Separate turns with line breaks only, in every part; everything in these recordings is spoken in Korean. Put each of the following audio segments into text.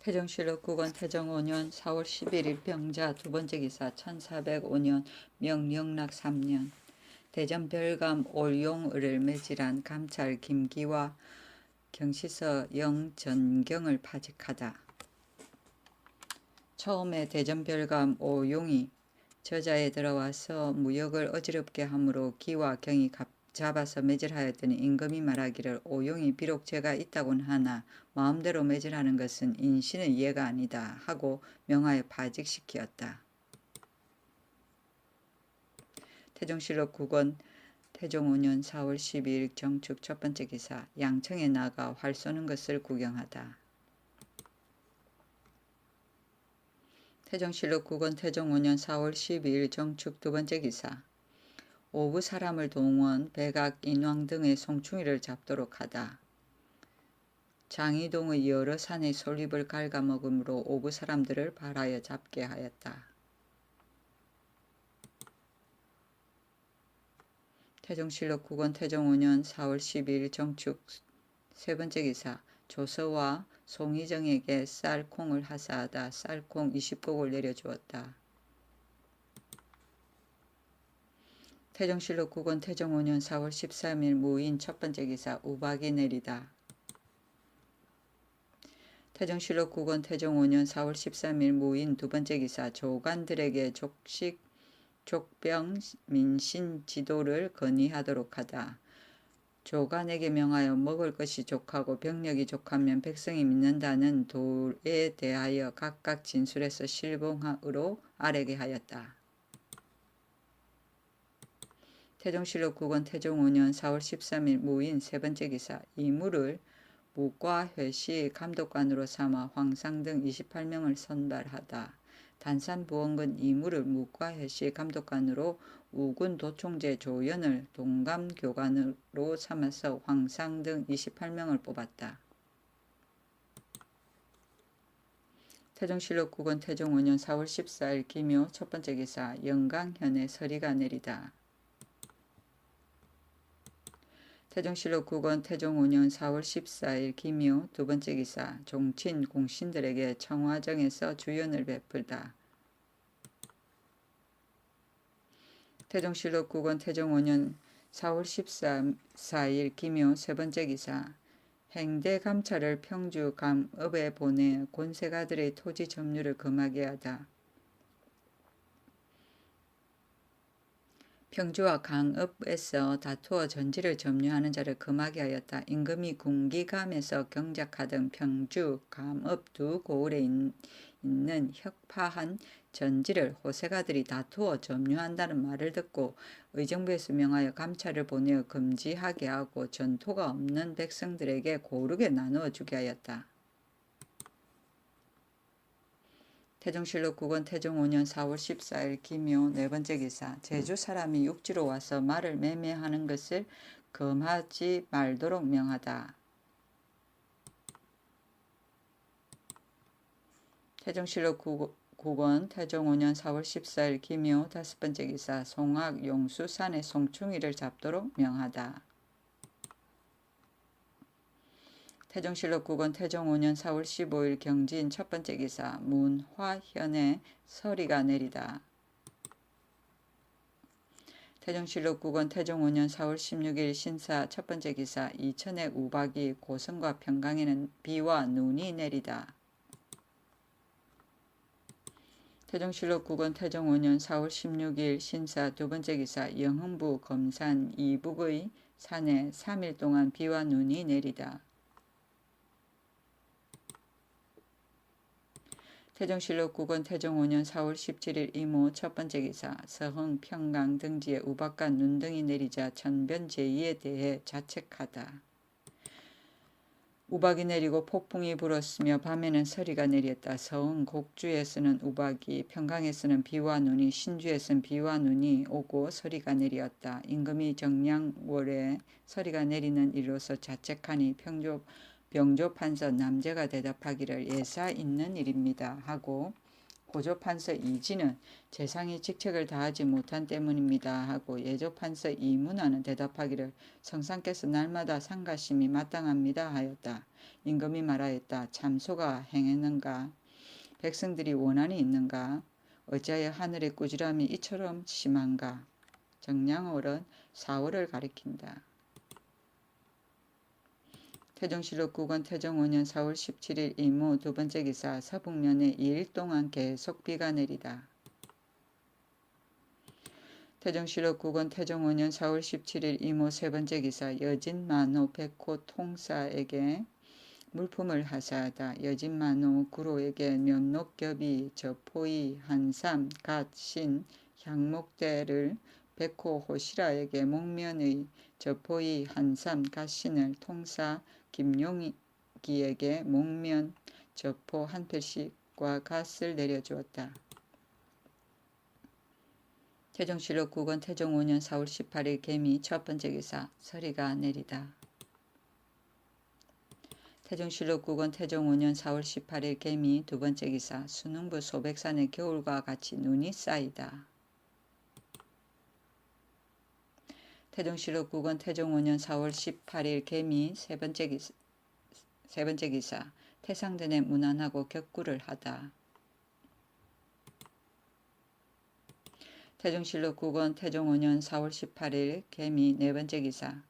태정실록 9권 태정 5년 4월 11일 병자 두 번째 기사 1405년 명영락 3년 대전 별감 올용을 매질한 감찰 김기와 경시서 영전경을 파직하다. 처음에 대전 별감 오용이 저자에 들어와서 무역을 어지럽게 함으로 기와 경이 잡아서 매질하였더니 임금이 말하기를 오용이 비록 죄가 있다곤 하나 마음대로 매질하는 것은 인신의 예가 아니다 하고 명하여 파직시키었다. 태종실록 9권 태종 5년 4월 12일 정축 첫 번째 기사 양청에 나가 활 쏘는 것을 구경하다. 태종실록 9권 태종 5년 4월 12일 정축 두 번째 기사 오부 사람을 동원 백악 인왕 등의 송충이를 잡도록 하다. 장이동의 여러 산의 솔잎을 갉아먹음으로 오부 사람들을 발하여 잡게 하였다. 태종실록 9권 태종 5년 4월 12일 정축 세 번째 기사 조서와 송희정에게 쌀 콩을 하사하다 쌀콩 20곡을 내려주었다. 태종실록 9권 태종 5년 4월 13일 무인 첫 번째 기사 우박이 내리다. 태종실록 9권 태종 5년 4월 13일 무인 두 번째 기사 조관들에게 족식 족병 민신 지도를 건의하도록 하다. 조관에게 명하여 먹을 것이 족하고 병력이 족하면 백성이 믿는다는 도에 대하여 각각 진술해서 실봉으로 아뢰게 하였다. 태종실록 9권 태종 5년 4월 13일 무인 세 번째 기사 이무를 무과 회시 감독관으로 삼아 황상 등 28명을 선발하다. 단산부원군 이무를 무과 회시 감독관으로 우군 도총재 조연을 동감교관으로 삼아서 황상 등 28명을 뽑았다. 태종실록 9권 태종 5년 4월 14일 기묘 첫 번째 기사 영강현에 서리가 내리다. 태종실록 9권 태종 5년 4월 14일 기묘 두 번째 기사 종친 공신들에게 청화정에서 주연을 베풀다. 태종실록 9권 태종 5년 4월 14일 기묘 세 번째 기사 행대 감찰을 평주 감읍에 보내 권세가들의 토지 점유를 금하게 하다. 평주와 강읍에서 다투어 전지를 점유하는 자를 금하게 하였다. 임금이 군기감에서 경작하던 평주, 감읍 두 고을에 있는 혁파한 전지를 호세가들이 다투어 점유한다는 말을 듣고 의정부에서 명하여 감찰을 보내어 금지하게 하고 전토가 없는 백성들에게 고르게 나누어 주게 하였다. 태종실록 9권 태종 5년 4월 14일 기묘 네 번째 기사 제주 사람이 육지로 와서 말을 매매하는 것을 금하지 말도록 명하다. 태종실록 9권 태종 5년 4월 14일 기묘 다섯 번째 기사 송악 용수산의 송충이를 잡도록 명하다. 태종실록 9권 태종 5년 4월 15일 경진 첫 번째 기사 문화현에 서리가 내리다. 태종실록 9권 태종 5년 4월 16일 신사 첫 번째 기사 이천의 우박이 고성과 평강에는 비와 눈이 내리다. 태종실록 9권 태종 5년 4월 16일 신사 두 번째 기사 영흥부 검산 이북의 산에 3일 동안 비와 눈이 내리다. 태종실록 9권 태종 5년 4월 17일 이모 첫 번째 기사 서흥 평강 등지에 우박과 눈 등이 내리자 천변 제의에 대해 자책하다. 우박이 내리고 폭풍이 불었으며 밤에는 서리가 내렸다. 서흥 곡주에서는 우박이 평강에서는 비와 눈이 신주에서는 비와 눈이 오고 서리가 내리었다. 임금이 정량월에 서리가 내리는 일로서 자책하니 병조 판서 남제가 대답하기를 예사 있는 일입니다 하고 고조판서 이지는 재상이 직책을 다하지 못한 때문입니다 하고 예조판서 이문화는 대답하기를 성상께서 날마다 상가심이 마땅합니다 하였다. 임금이 말하였다. 참소가 행했는가? 백성들이 원한이 있는가? 어찌하여 하늘의 꾸지람이 이처럼 심한가? 정량월은 4월을 가리킨다. 태종실록 9권 태종 5년 4월 17일 이모 두 번째 기사 서북면에 2일 동안 계속 비가 내리다. 태종실록 9권 태종 5년 4월 17일 이모 세 번째 기사 여진만호 백호 통사에게 물품을 하사하다. 여진만호 구로에게 면록겹이 저포이 한삼 갓신 향목대를 백호 호시라에게 목면의 저포이 한삼 갓신을 통사 김용기에게 목면 저포 한 필씩과 갓을 내려주었다. 태종실록 9권 태종 5년 4월 18일 개미 첫 번째 기사 서리가 내리다. 태종실록 9권 태종 5년 4월 18일 개미 두 번째 기사 수능부 소백산에 겨울과 같이 눈이 쌓이다. 태종실록 9권 태종 5년 4월 18일 개미 세 번째 기사 태상전에 문안하고 격구를 하다. 태종실록 9권 태종 5년 4월 18일 개미 네 번째 기사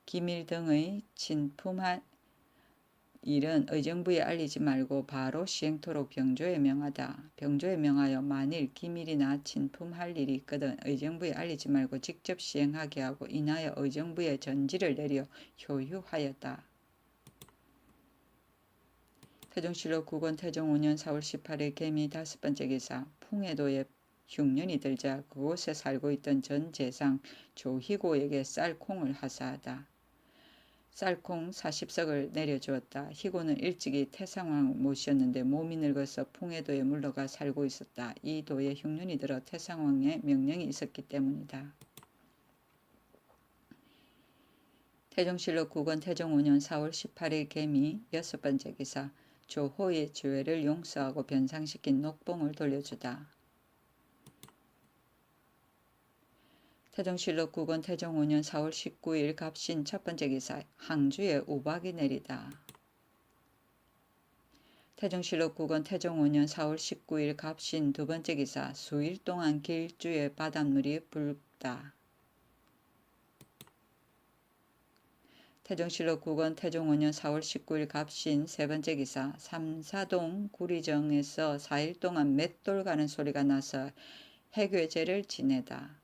기밀 등의 진품한 일은 의정부에 알리지 말고 바로 시행토록 병조에 명하다. 병조에 명하여 만일 기밀이나 진품할 일이 있거든 의정부에 알리지 말고 직접 시행하게 하고 인하여 의정부에 전지를 내려 효유하였다. 태종실록 9권 태종 5년 4월 18일 개미 다섯 번째 기사 풍해도에 흉년이 들자 그곳에 살고 있던 전 재상 조희고에게 쌀콩을 하사하다. 쌀콩 40석을 내려주었다. 희고는 일찍이 태상왕 모시었는데 몸이 늙어서 풍해도에 물러가 살고 있었다. 이 도에 흉년이 들어 태상왕의 명령이 있었기 때문이다. 태종실록 9권 태종 5년 4월 18일 개미 여섯 번째 기사 조호의 죄를 용서하고 변상시킨 녹봉을 돌려주다. 태종실록 9권 태종 5년 4월 19일 갑신 첫 번째 기사 항주에 우박이 내리다. 태종실록 9권 태종 5년 4월 19일 갑신 두 번째 기사 수일 동안 길주에 바닷물이 붉다. 태종실록 9권 태종 5년 4월 19일 갑신 세 번째 기사 삼사동 구리정에서 4일 동안 맷돌 가는 소리가 나서 해괴제를 지내다.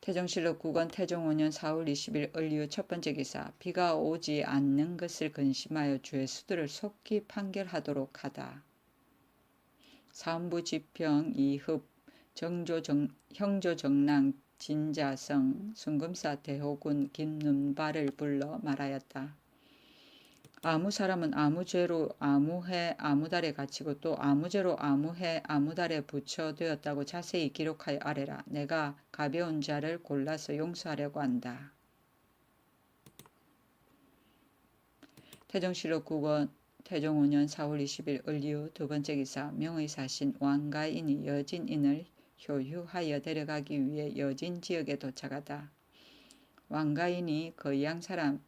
태종실록 9권 태종 5년 4월 20일 을류 첫 번째 기사 비가 오지 않는 것을 근심하여 죄수들을 속히 판결하도록 하다. 사음부지평 이흡 형조정랑 진자성 순금사 대호군 김눈발을 불러 말하였다. 아무 사람은 아무 죄로 아무해 아무달에 갇히고 또 아무 죄로 아무해 아무달에 부처되었다고 자세히 기록하여 아래라. 내가 가벼운 자를 골라서 용서하려고 한다. 태종실록 9권 태종 5년 4월 20일 을류 두 번째 기사 명의사신 왕가인이 여진인을 효유하여 데려가기 위해 여진 지역에 도착하다. 왕가인이 거양 사람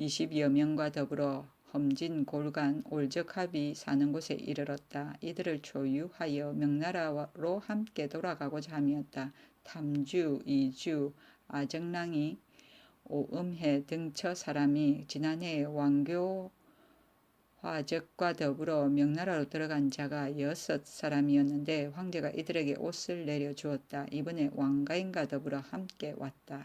20여 명과 더불어 험진 골간 올적합이 사는 곳에 이르렀다. 이들을 초유하여 명나라로 함께 돌아가고자 함이었다. 탐주, 이주, 아정랑이, 오음해 등처 사람이 지난해 왕교 화적과 더불어 명나라로 들어간 자가 6사람이었는데 황제가 이들에게 옷을 내려주었다. 이번에 왕가인과 더불어 함께 왔다.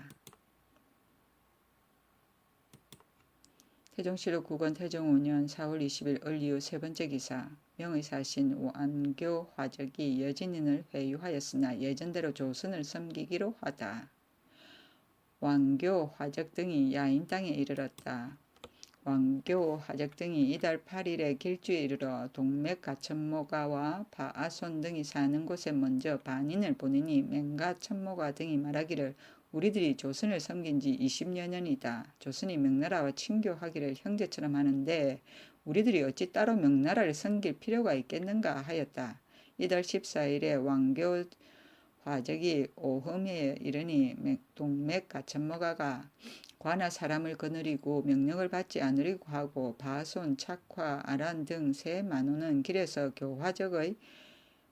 태종실록 9권 태종 5년 4월 20일 을류 세 번째 기사 명의사신 완교 화적이 여진인을 회유하였으나 예전대로 조선을 섬기기로 하다. 왕교 화적 등이 야인 땅에 이르렀다. 왕교 화적 등이 이달 8일에 길주에 이르러 동맥 가천모가와 바아손 등이 사는 곳에 먼저 반인을 보내니 맹가 천모가 등이 말하기를 우리들이 조선을 섬긴 지 20여 년이다. 조선이 명나라와 친교하기를 형제처럼 하는데 우리들이 어찌 따로 명나라를 섬길 필요가 있겠는가 하였다. 이달 14일에 왕교 화적이 오험에 이르니 동맥 가천모가가 관아 사람을 거느리고 명령을 받지 않으려고 하고 바손, 착화, 아란 등 세 만호는 길에서 교화적의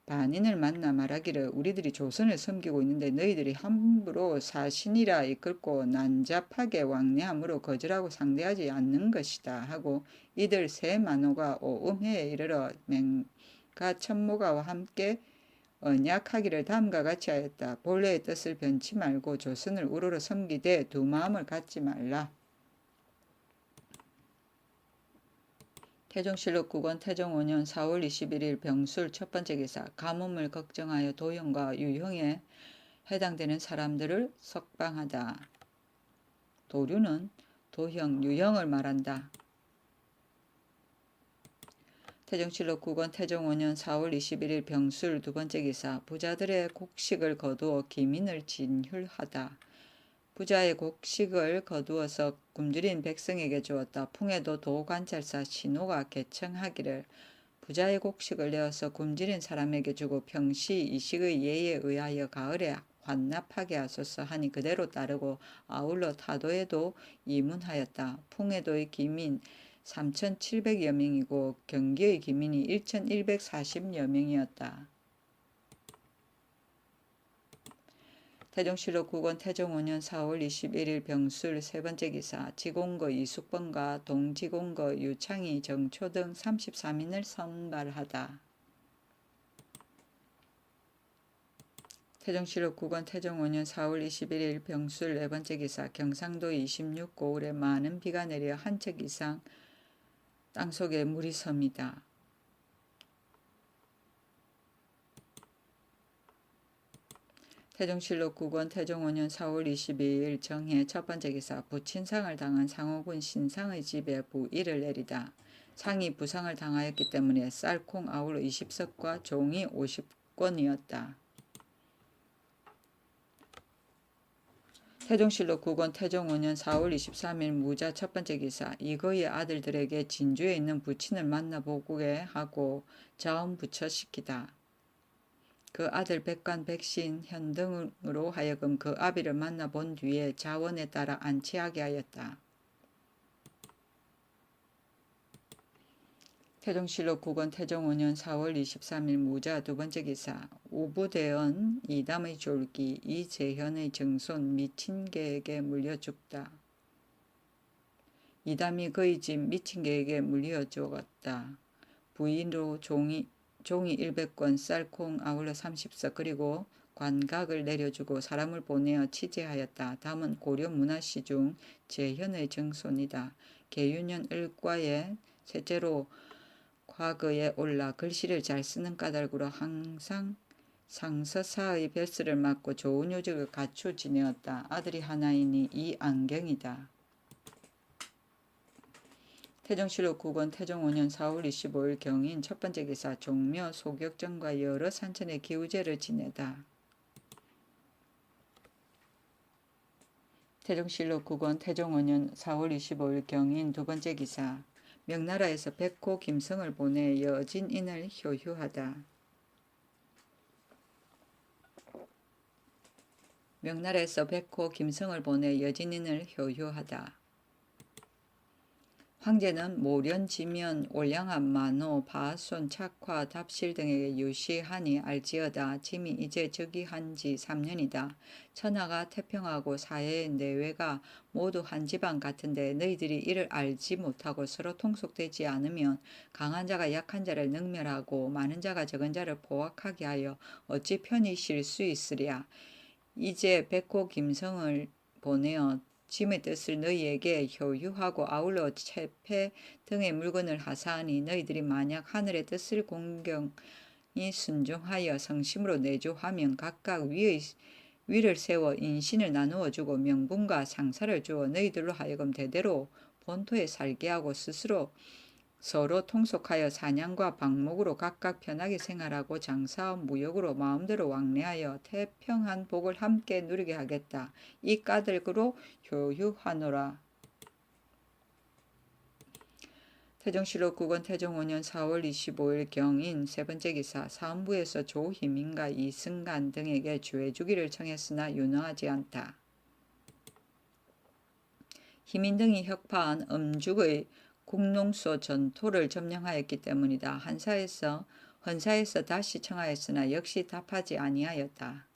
반인을 만나 말하기를 우리들이 조선을 섬기고 있는데 너희들이 함부로 사신이라 이끌고 난잡하게 왕래함으로 거절하고 상대하지 않는 것이다 하고 이들 세 만호가 오음해에 이르러 맹가 천모가와 함께 언약하기를 다음과 같이 하였다. 본래의 뜻을 변치 말고 조선을 우러러 섬기되 두 마음을 갖지 말라. 태종실록 9권 태종 5년 4월 21일 병술 첫 번째 기사 가뭄을 걱정하여 도형과 유형에 해당되는 사람들을 석방하다. 도류는 도형, 유형을 말한다. 태종실록 9권 태종 5년 4월 21일 병술 두 번째 기사 부자들의 곡식을 거두어 기민을 진휼하다. 부자의 곡식을 거두어서 굶주린 백성에게 주었다. 풍에도 도관찰사 신호가 개청하기를 부자의 곡식을 내어서 굶주린 사람에게 주고 평시 이식의 예에 의하여 가을에 환납하게 하소서 하니 그대로 따르고 아울러 타도에도 이문하였다. 풍에도의 기민 3,700여 명이고 경기의 기민이 1,140여 명이었다. 태종실록 9권 태종 5년 4월 21일 병술 세 번째 기사 지공거 이숙범과 동지공거 유창희 정초 등 33인을 선발하다. 태종실록 9권 태종 5년 4월 21일 병술 네 번째 기사 경상도 26고을에 많은 비가 내려 한 척 이상 땅속에 물이 섭니다. 태종실록 9권 태종 5년 4월 22일 정해 첫 번째 기사 부친상을 당한 상호군 신상의 집에 부의를 내리다. 상이 부상을 당하였기 때문에 쌀콩 아울러 20석과 종이 50권이었다. 태종실록 9권 태종 5년 4월 23일 무자 첫 번째 기사 이거의 아들들에게 진주에 있는 부친을 만나보게 하고 자원부처시키다. 그 아들 백관 백신 현등으로 하여금 그 아비를 만나본 뒤에 자원에 따라 안치하게 하였다. 태종실록 9권 태종 5년 4월 23일 무자 두 번째 기사 우부대언 이담의 졸기 이재현의 정손 미친개에게 물려 죽다. 이담이 그의 집 미친개에게 물려 죽었다. 부인으로 종이 100권 쌀콩 아울러 30석 그리고 관각을 내려주고 사람을 보내어 취재하였다. 다음은 고려 문화시 중 재현의 정손이다. 계윤년 을과의 셋째로 과거에 올라 글씨를 잘 쓰는 까닭으로 항상 상서사의 뱃슬을 맡고 좋은 요직을 갖추어 지내었다. 아들이 하나이니 이안경이다. 태종실록 9권 태종 5년 4월 25일 경인 첫 번째 기사 종묘 소격전과 여러 산천의 기우제를 지내다. 태종실록 9권 태종 5년 4월 25일 경인 두 번째 기사 명나라에서 백호 김성을 보내 여진인을 효유하다. 명나라에서 백호 김성을 보내 여진인을 효유하다. 황제는 모련, 지면, 올량압, 만호, 바손, 착화, 답실 등에게 유시하니 알지어다. 짐이 이제 즉위한 지 3년이다. 천하가 태평하고 사회의 내외가 모두 한 집안 같은데 너희들이 이를 알지 못하고 서로 통속되지 않으면 강한 자가 약한 자를 능멸하고 많은 자가 적은 자를 포악하게 하여 어찌 편히 쉴 수 있으랴. 이제 백호 김성을 보내어 짐의 뜻을 너희에게 효유하고 아울러 채패 등의 물건을 하사하니 너희들이 만약 하늘의 뜻을 공경히 순종하여 성심으로 내조하면 각각 위를 세워 인신을 나누어 주고 명분과 상사를 주어 너희들로 하여금 대대로 본토에 살게 하고 스스로 서로 통속하여 사냥과 방목으로 각각 편하게 생활하고 장사와 무역으로 마음대로 왕래하여 태평한 복을 함께 누리게 하겠다. 이 까닭으로 효유하노라. 태종실록 9권 태종 5년 4월 25일 경인 세 번째 기사 사헌부에서 조희민과 이승간 등에게 주해주기를 청했으나 윤허하지 않다. 희민 등이 혁파한 음죽의 국농소 전토를 점령하였기 때문이다. 헌사에서 다시 청하였으나 역시 답하지 아니하였다.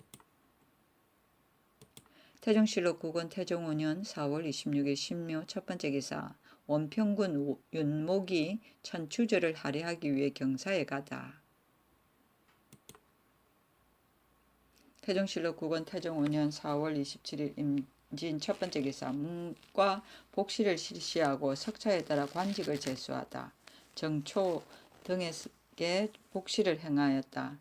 태종실록 9권 태종 5년 4월 26일 신묘 첫 번째 기사 원평군 윤목이 천추절을 할애하기 위해 경사에 가다. 태종실록 9권 태종 5년 4월 27일 임진 첫 번째 기사 문과 복시를 실시하고 석차에 따라 관직을 제수하다. 정초 등에게 복시를 행하였다.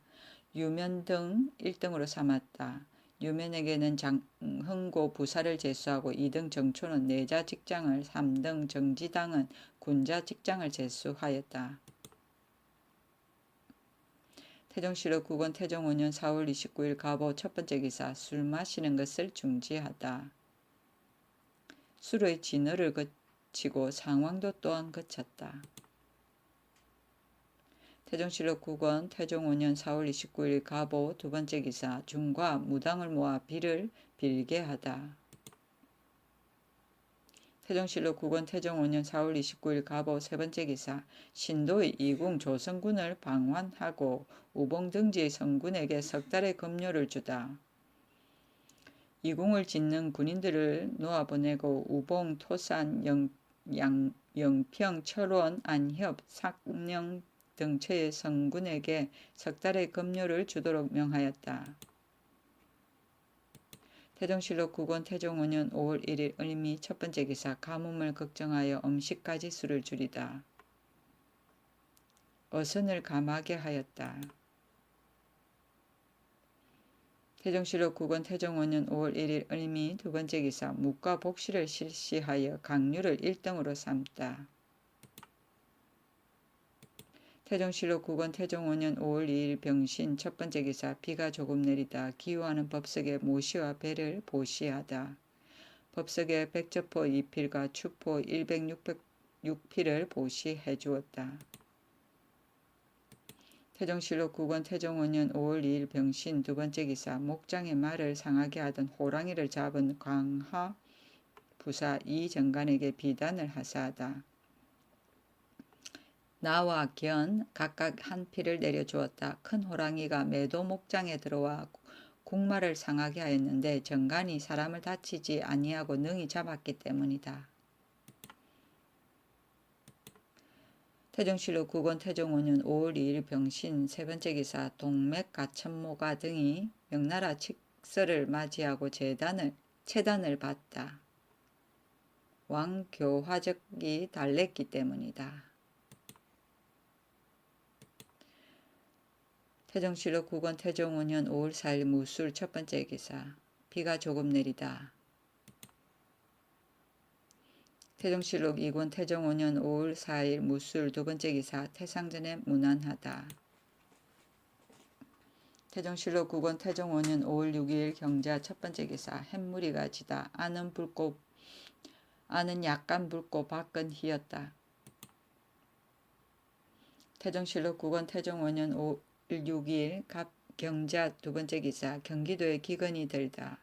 유면 등 1등으로 삼았다. 유면에게는 장흥고 부사를 제수하고 2등 정초는 내자 직장을 3등 정지당은 군자 직장을 제수하였다. 태종실록 9권 태종 5년 4월 29일 가보 첫 번째 기사 술 마시는 것을 중지하다. 술의 진어를 거치고 상황도 또한 거쳤다. 태종실록 9권 태종 5년 4월 29일 가보 두 번째 기사 중과 무당을 모아 비를 빌게 하다. 태종실록 9권 태종 5년 4월 29일 가보 세 번째 기사 신도의 이궁 조성군을 방환하고 우봉 등지의 성군에게 석 달의 급료를 주다. 이궁을 짓는 군인들을 놓아보내고 우봉, 토산, 영평, 철원, 안협, 삭령 등처의 성군에게 석 달의 급료를 주도록 명하였다. 태종실록 9권 태종 5년 5월 1일 을미 첫 번째 기사 가뭄을 걱정하여 음식가지수를 줄이다. 어선을 감하게 하였다. 태종실록 9권 태종 5년 5월 1일 을미 두 번째 기사 묵과 복시를 실시하여 강류를 1등으로 삼다. 태종실록 9권 태종 5년 5월 2일 병신 첫 번째 기사 비가 조금 내리다 기후하는 법석에 모시와 배를 보시하다. 법석에 백저포 2필과 추포 1,606필을 보시해 주었다. 태종실록 9권 태종 5년 5월 2일 병신 두 번째 기사 목장의 말을 상하게 하던 호랑이를 잡은 광하 부사 이정간에게 비단을 하사하다. 나와 견 각각 한 필을 내려주었다. 큰 호랑이가 매도 목장에 들어와 국마를 상하게 하였는데 정간이 사람을 다치지 아니하고 능히 잡았기 때문이다. 태종실록 9권 태종 5년 5월 2일 병신 세 번째 기사 동맥 가천모가 등이 명나라 칙서를 맞이하고 체단을 받다. 왕교화적이 달랬기 때문이다. 태종실록 9권 태종 5년 5월 4일 무술 첫 번째 기사 비가 조금 내리다. 태종실록 2권 태종 5년 5월 4일 무술 두 번째 기사 태상전에 무난하다. 태종실록 9권 태종 5년 5월 6일 경자 첫 번째 기사 햇무리가 지다. 안은 약간 붉고 밖은 희었다. 태종실록 9권 태종 5년 5월 6일 경자 두 번째 기사 경기도에 기근이 들다.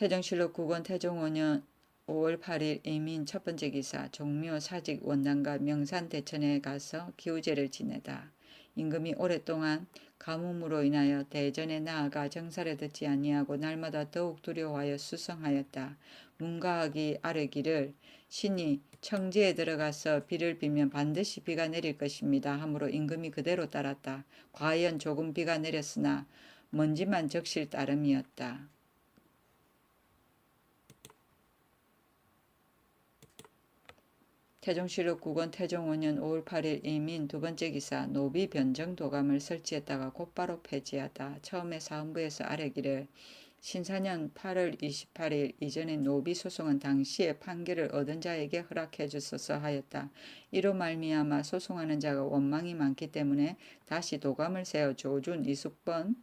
태종실록 9권 태종 5년 5월 8일 이민 첫 번째 기사 종묘 사직 원단과 명산 대천에 가서 기우제를 지내다. 임금이 오랫동안 가뭄으로 인하여 대전에 나아가 정사를 듣지 아니하고 날마다 더욱 두려워하여 수성하였다. 문가학이 아뢰기를 신이 청지에 들어가서 비를 비면 반드시 비가 내릴 것입니다. 하므로 임금이 그대로 따랐다. 과연 조금 비가 내렸으나 먼지만 적실 따름이었다. 태종실록 9권 태종 5년 5월 8일 이민 두 번째 기사 노비 변정도감을 설치했다가 곧바로 폐지하다. 처음에 사헌부에서 아뢰기를 신사년 8월 28일 이전의 노비 소송은 당시에 판결을 얻은 자에게 허락해 주소서 하였다. 이로 말미암아 소송하는 자가 원망이 많기 때문에 다시 도감을 세워 조준, 이숙번,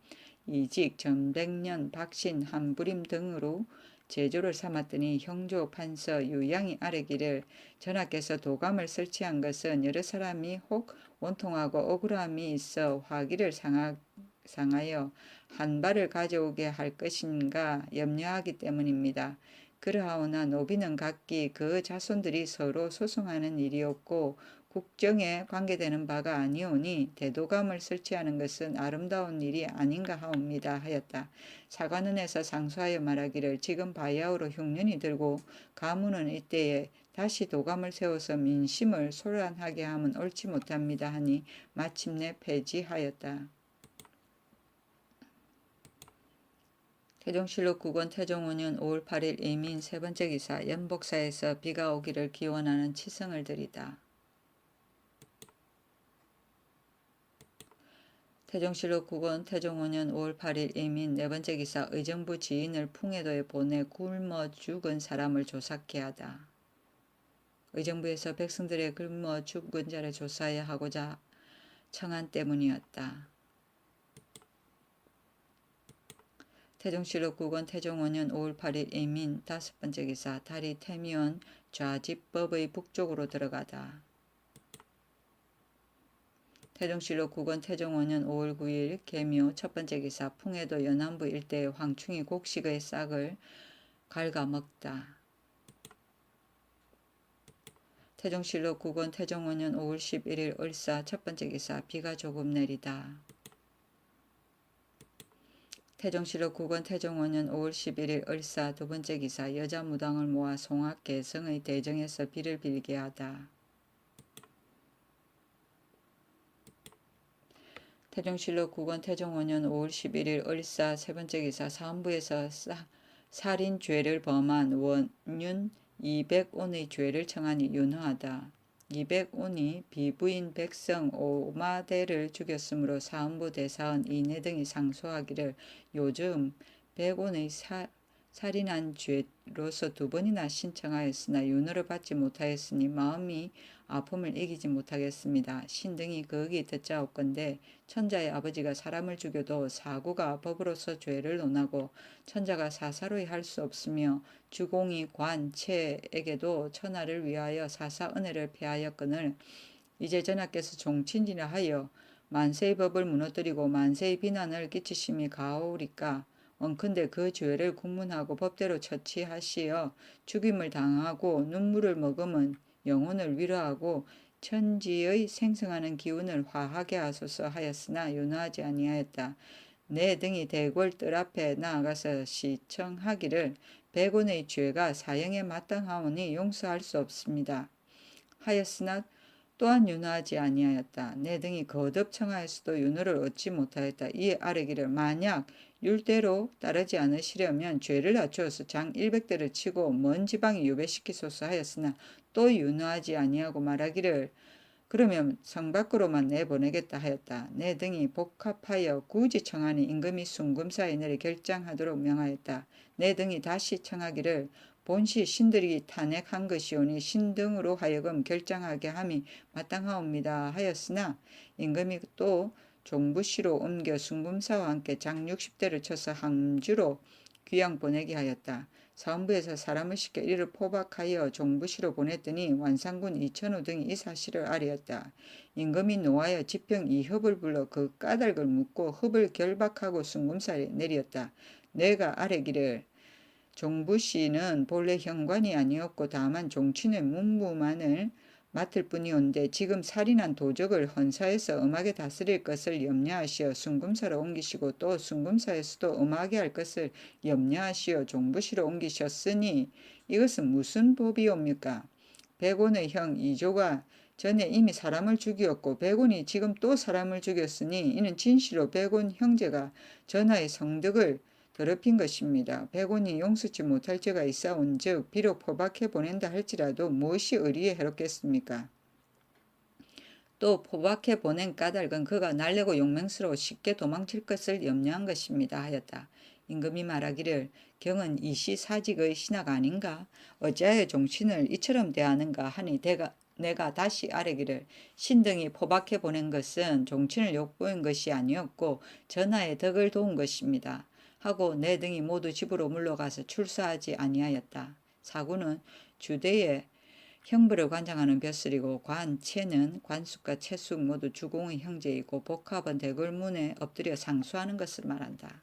이직, 전백년, 박신, 한부림 등으로 제조를 삼았더니 형조, 판서, 유양이 아뢰기를 전하께서 도감을 설치한 것은 여러 사람이 혹 원통하고 억울함이 있어 화기를 상하여 한 발을 가져오게 할 것인가 염려하기 때문입니다. 그러하오나 노비는 각기 그 자손들이 서로 소송하는 일이었고 국정에 관계되는 바가 아니오니 대도감을 설치하는 것은 아름다운 일이 아닌가 하옵니다 하였다. 사관원에서 상소하여 말하기를 지금 바야흐로 흉년이 들고 가문은 이때에 다시 도감을 세워서 민심을 소란하게 하면 옳지 못합니다 하니 마침내 폐지하였다. 태종실록 9권 태종 5년 5월 8일 이민 세 번째 기사 연복사에서 비가 오기를 기원하는 치성을 드리다. 태종실록 9권 태종 5년 5월 8일 이민 네 번째 기사 의정부 지인을 풍해도에 보내 굶어 죽은 사람을 조사케 하다. 의정부에서 백성들의 굶어 죽은 자를 조사해야 하고자 청한 때문이었다. 태종실록 9권 태종 5년 5월 8일 이민 다섯 번째 기사 다리 태미원 좌집법의 북쪽으로 들어가다. 태종실록 9권 태종 5년 5월 9일 계묘 첫 번째 기사 풍해도 연안부 일대의 황충이 곡식의 싹을 갉아먹다. 태종실록 9권 태종 5년 5월 11일 을사 첫 번째 기사 비가 조금 내리다. 태종실록 9권 태종 5년 5월 11일 을사 두 번째 기사 여자 무당을 모아 송악 개성의 대정에서 비를 빌게 하다. 태종실록 9권 태종 5년 5월 11일 을사 세 번째 기사 사헌부에서 살인죄를 범한 원윤 200온의 죄를 청하니 윤허하다. 200온이 비부인 백성 오마대를 죽였으므로 사헌부 대사원 이내 등이 상소하기를 요즘 100온의 살인한 죄로서 두 번이나 신청하였으나 윤허를 받지 못하였으니 마음이 아픔을 이기지 못하겠습니다. 신등이 거기 듣자옵건대 천자의 아버지가 사람을 죽여도 사구가 법으로서 죄를 논하고 천자가 사사로이 할 수 없으며 주공이 관체에게도 천하를 위하여 사사 은혜를 패하였거늘 이제 전하께서 종친이라 하여 만세의 법을 무너뜨리고 만세의 비난을 끼치심이 가오리까 원컨대 그 죄를 국문하고 법대로 처치하시어 죽임을 당하고 눈물을 머금은 영혼을 위로하고 천지의 생성하는 기운을 화하게 하소서 하였으나 윤허하지 아니하였다. 내 등이 대궐 뜰 앞에 나아가서 시청하기를 100원의 죄가 사형에 마땅하오니 용서할 수 없습니다 하였으나 또한 윤허하지 아니하였다. 내 등이 거듭 청하였어도 윤허를 얻지 못하였다. 이에 아뢰기를 만약 율대로 따르지 않으시려면 죄를 낮추어서 장 100대를 치고 먼 지방에 유배시키소서 하였으나 또 윤허하지 아니하고 말하기를 그러면 성 밖으로만 내보내겠다 하였다. 내 등이 복합하여 굳이 청하니 임금이 순금사에 내려 결장하도록 명하였다. 내 등이 다시 청하기를 본시 신들이 탄핵한 것이오니 신등으로 하여금 결장하게 함이 마땅하옵니다 하였으나 임금이 또 종부시로 옮겨 순금사와 함께 장 60대를 쳐서 항주로 귀양 보내게 하였다. 사헌부에서 사람을 시켜 이를 포박하여 종부시로 보냈더니 완산군 이천호 등이 이 사실을 알았다. 임금이 노하여 지평 이협을 불러 그 까닭을 묻고 흡을 결박하고 순금사에 내렸다. 내가 아뢰기를 종부시는 본래 현관이 아니었고 다만 종친의 문무만을 맡을 뿐이온데 지금 살인한 도적을 헌사에서 엄하게 다스릴 것을 염려하시어 순금사로 옮기시고 또 순금사에서도 엄하게 할 것을 염려하시어 종부시로 옮기셨으니 이것은 무슨 법이옵니까? 백원의 형 이조가 전에 이미 사람을 죽였고 백원이 지금 또 사람을 죽였으니 이는 진시로 백원 형제가 전하의 성덕을 더럽힌 것입니다. 백원이 용서치 못할 죄가 있사온즉 비록 포박해 보낸다 할지라도 무엇이 의리에 해롭겠습니까? 또 포박해 보낸 까닭은 그가 날래고 용맹스러워 쉽게 도망칠 것을 염려한 것입니다 하였다. 임금이 말하기를 경은 이시사직의 신하가 아닌가? 어찌하여 종친을 이처럼 대하는가 하니 내가 다시 아뢰기를 신등이 포박해 보낸 것은 종친을 욕보인 것이 아니었고 전하의 덕을 도운 것입니다. 하고 내 등이 모두 집으로 물러가서 출사하지 아니하였다. 사구는 주대의 형부를 관장하는 벼슬이고 관채는 관숙과 채숙 모두 주공의 형제이고 복합은 대궐문에 엎드려 상수하는 것을 말한다.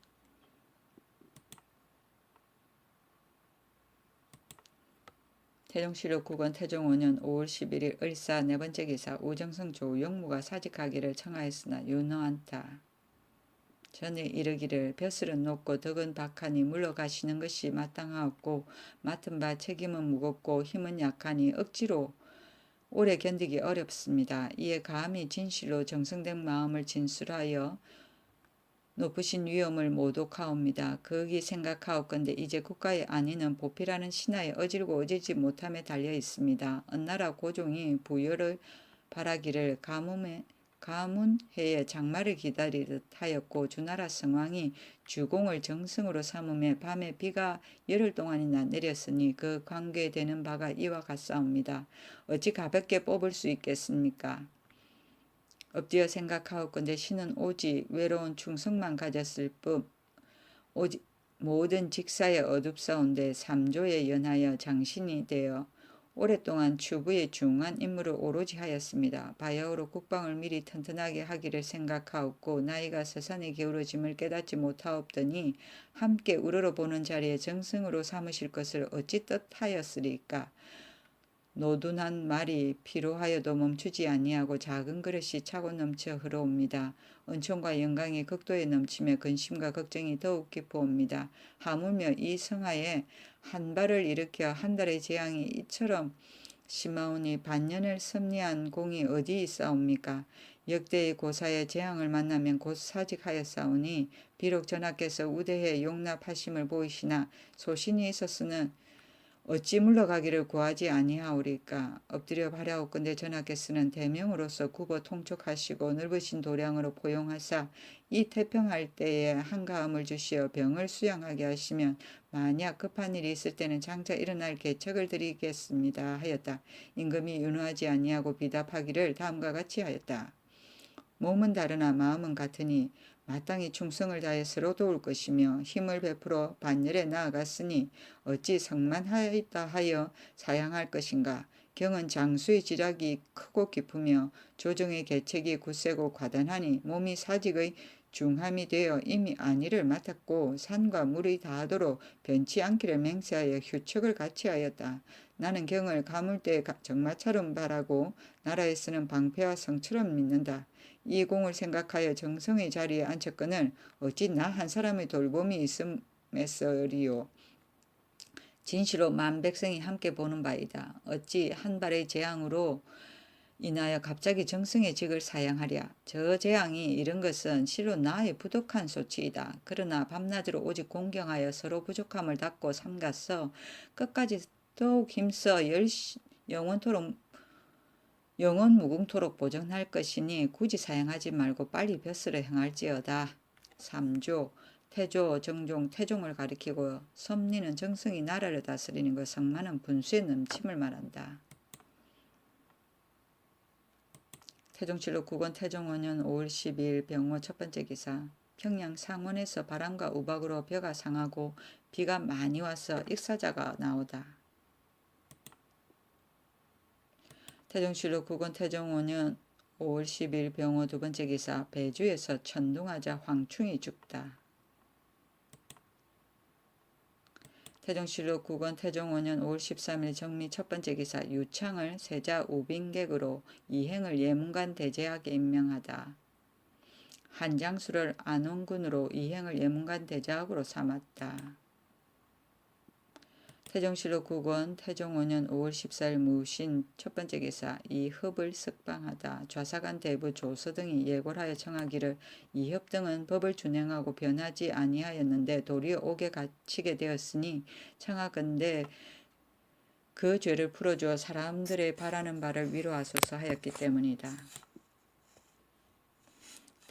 태종실록 9권 태종 5년 5월 11일 을사 네 번째 기사 우정성 조 영무가 사직하기를 청하였으나 윤허한다. 전에 이르기를 벼슬은 높고 덕은 박하니 물러가시는 것이 마땅하였고 맡은 바 책임은 무겁고 힘은 약하니 억지로 오래 견디기 어렵습니다. 이에 감히 진실로 정성된 마음을 진술하여 높으신 위엄을 모독하옵니다. 거기 생각하옵건대 이제 국가의 안위는 보필하는 신하의 어질고 어질지 못함에 달려 있습니다. 언나라 고종이 부여를 바라기를 가문해에 장마를 기다리듯 하였고 주나라 성왕이 주공을 정성으로 삼음에 밤에 비가 열흘 동안이나 내렸으니 그 관계되는 바가 이와 같사옵니다. 어찌 가볍게 뽑을 수 있겠습니까? 엎드려 생각하옵건대 신은 오직 외로운 충성만 가졌을 뿐 오직 모든 직사에 어둡사온데 삼조에 연하여 장신이 되어 오랫동안 추부의 중한 임무를 오로지 하였습니다. 바야흐로 국방을 미리 튼튼하게 하기를 생각하옵고 나이가 서산에 게으러짐을 깨닫지 못하옵더니 함께 우러러보는 자리에 정성으로 삼으실 것을 어찌 뜻하였으리까. 노둔한 말이 피로하여도 멈추지 아니하고 작은 그릇이 차고 넘쳐 흐르옵니다. 은총과 영광이 극도에 넘치며 근심과 걱정이 더욱 깊어옵니다. 하물며 이 성하에 한 발을 일으켜 한 달의 재앙이 이처럼 심하오니 반년을 섭리한 공이 어디 있사옵니까? 역대의 고사의 재앙을 만나면 곧 사직하였사오니 비록 전하께서 우대해 용납하심을 보이시나 소신이 있었으는 어찌 물러가기를 구하지 아니하오리까. 엎드려 바라옵건대 전하께서는 대명으로서 굽어 통촉하시고 넓으신 도량으로 포용하사 이 태평할 때에 한가함을 주시어 병을 수양하게 하시면 만약 급한 일이 있을 때는 장차 일어날 계책을 드리겠습니다 하였다. 임금이 윤호하지 아니하고 비답하기를 다음과 같이 하였다. 몸은 다르나 마음은 같으니 마땅히 충성을 다해 서로 도울 것이며 힘을 베풀어 반열에 나아갔으니 어찌 성만하였다 하여 사양할 것인가. 경은 장수의 지략이 크고 깊으며 조정의 계책이 굳세고 과단하니 몸이 사직의 중함이 되어 이미 안위를 맡았고 산과 물이 다하도록 변치 않기를 맹세하여 휴척을 같이 하였다. 나는 경을 가물때 정마처럼 바라고 나라에서는 방패와 성처럼 믿는다. 이 공을 생각하여 정성의 자리에 앉혔거늘 어찌 나 한 사람의 돌봄이 있음에서리요. 진실로 만 백성이 함께 보는 바이다. 어찌 한 발의 재앙으로 인하여 갑자기 정성의 직을 사양하랴. 저 재앙이 이런 것은 실로 나의 부족한 소치이다. 그러나 밤낮으로 오직 공경하여 서로 부족함을 닫고 삼가서 끝까지 더욱 힘써 영원 무궁토록 보존할 것이니 굳이 사양하지 말고 빨리 벼슬을 행할지어다. 3조 태조, 정종, 태종을 가리키고 섭리는 정성이 나라를 다스리는 것, 성만은 분수의 넘침을 말한다. 태종실록 9권 태종 5년 5월 12일 병호 첫 번째 기사. 평양 상원에서 바람과 우박으로 벼가 상하고 비가 많이 와서 익사자가 나오다. 태종실록 9권 태종 5년 5월 10일 병호 두 번째 기사. 배주에서 천둥하자 황충이 죽다. 태종실록 9권 태종 5년 5월 13일 정미 첫 번째 기사. 유창을 세자 우빈객으로 이행을 예문관 대제하게 임명하다. 한장수를 안원군으로 이행을 예문관 대제학으로 삼았다. 태종실록 9권 태종 5년 5월 14일 무신 첫 번째 기사. 이협을 석방하다. 좌사간 대부 조서 등이 예골하여 청하기를 이협 등은 법을 준행하고 변하지 아니하였는데 도리어 옥에 갇히게 되었으니 청하건대 그 죄를 풀어주어 사람들의 바라는 바를 위로하소서 하였기 때문이다.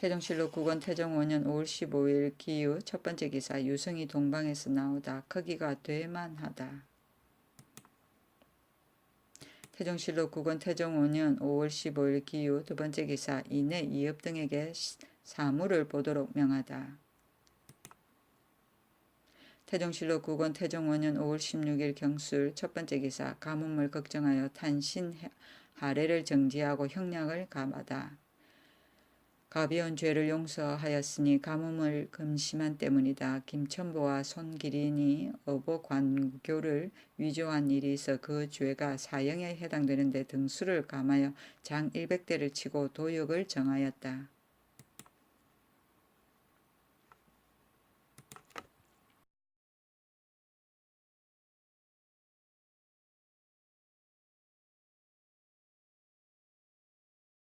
태종실록 9권 태종 5년 5월 15일 기유 첫 번째 기사 유성이 동방에서 나오다. 크기가 되만하다. 태종실록 9권 태종 5년 5월 15일 기유 두 번째 기사 이내 이업 등에게 사물을 보도록 명하다. 태종실록 9권 태종 5년 5월 16일 경술 첫 번째 기사 가뭄을 걱정하여 탄신 하례를 정지하고 형량을 감하다. 가벼운 죄를 용서하였으니 가뭄을 금심한 때문이다. 김천보와 손기린이 어보 관교를 위조한 일이 있어 그 죄가 사형에 해당되는데 등수를 감하여 장 100대를 치고 도역을 정하였다.